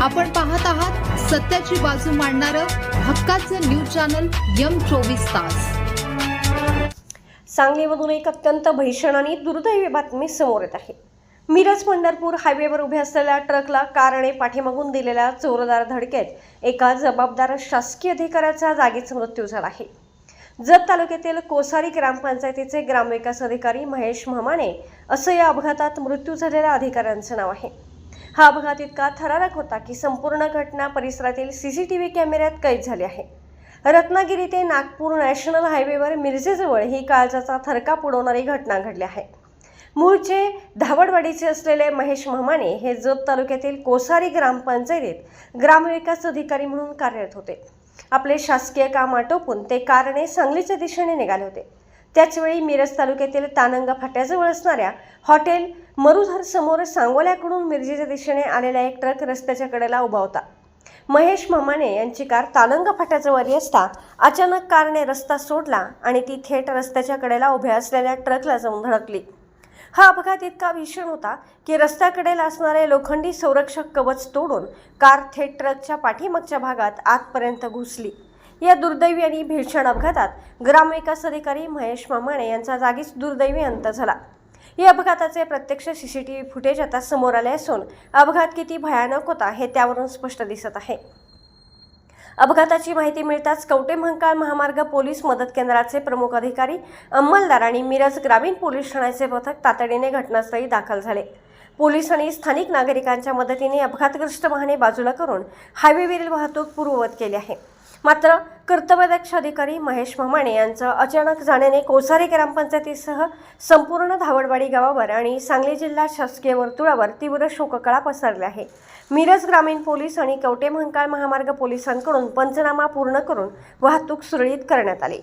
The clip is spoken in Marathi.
आपण पाहत आहात सत्याची बाजू मांडणारं हक्काचं न्यूज चॅनल M24 तास। सांगलीमधून एक अत्यंत भीषण आणि दुर्दैवी बातमी समोर येत आहे। मिरज पंढरपूर हायवेवर उभे असलेल्या ट्रकला कारने पाठीमागून दिलेल्या जोरदार धडकेत एका जबाबदार शासकीय अधिकाऱ्याचा जागीच मृत्यू झाला आहे। जत तालुक्यातील कोसारी ग्रामपंचायतीचे ग्रामविकास अधिकारी महेश म्हमाणे असं या अपघातात मृत्यू झालेल्या अधिकाऱ्यांचं नाव आहे। हा अपघात इतका थरारक होता की संपूर्ण घटना परिसरातील सीसीटीव्ही कॅमेऱ्यात कैद झाली आहे। रत्नागिरी ते नागपूर नॅशनल हायवेवर मिरजेजवळ ही काळजाचा थरकाप उडवणारी घटना घडली आहे। मूळचे धावडवाडीचे असलेले महेश म्हमाणे हे जत तालुक्यातील कोसारी ग्रामपंचायतीत ग्रामविकास अधिकारी म्हणून कार्यरत होते। आपले शासकीय काम आटोपून ते कारने सांगलीच्या दिशेने निघाले होते। त्याचवेळी मिरज तालुक्यातील तानंगा फाट्याजवळ असणाऱ्या हॉटेल मरुधर समोर सांगोल्याकडून मिरजेच्या दिशेने आलेला एक ट्रक रस्त्याच्या कडेला उभा होता। महेश म्हमाणे यांची कार तानंगा फाट्याजवळ असता अचानक कारने रस्ता सोडला आणि ती थेट रस्त्याच्या कडेला उभ्या असलेल्या ट्रकला जाऊन धडकली। हा अपघात इतका भीषण होता की रस्त्याकडेला असणारे लोखंडी संरक्षक कवच तोडून कार थेट ट्रकच्या पाठीमागच्या भागात आतपर्यंत घुसली। या दुर्दैवी आणि भीषण अपघातात ग्रामविकास अधिकारी महेश म्हमाणे यांचा जागीच दुर्दैवी अंत झाला। या अपघाताचे प्रत्यक्ष सीसीटीव्ही फुटेज आता समोर आले असून अपघात किती भयानक होता हे त्यावरून स्पष्ट दिसत आहे। अपघाताची माहिती मिळताच कवठेमहांकाळ महामार्ग पोलीस मदत केंद्राचे प्रमुख अधिकारी अंमलदार आणि मिरज ग्रामीण पोलीस ठाण्याचे पथक तातडीने घटनास्थळी दाखल झाले। पोलीस आणि स्थानिक नागरिकांच्या मदतीने अपघातग्रस्त वाहने बाजूला करून हायवेवरील वाहतूक पूर्ववत केली आहे। मात्र कर्तव्यदक्ष अधिकारी महेश म्हमाणे यांचं अचानक जाण्याने कोसारी ग्रामपंचायतीसह संपूर्ण धावडवाडी गावावर आणि सांगली जिल्हा शासकीय वर्तुळावर तीव्र शोककळा पसरली आहे। मिरज ग्रामीण पोलीस आणि कवठेमहांकाळ महामार्ग पोलिसांकडून पंचनामा पूर्ण करून वाहतूक सुरळीत करण्यात आली।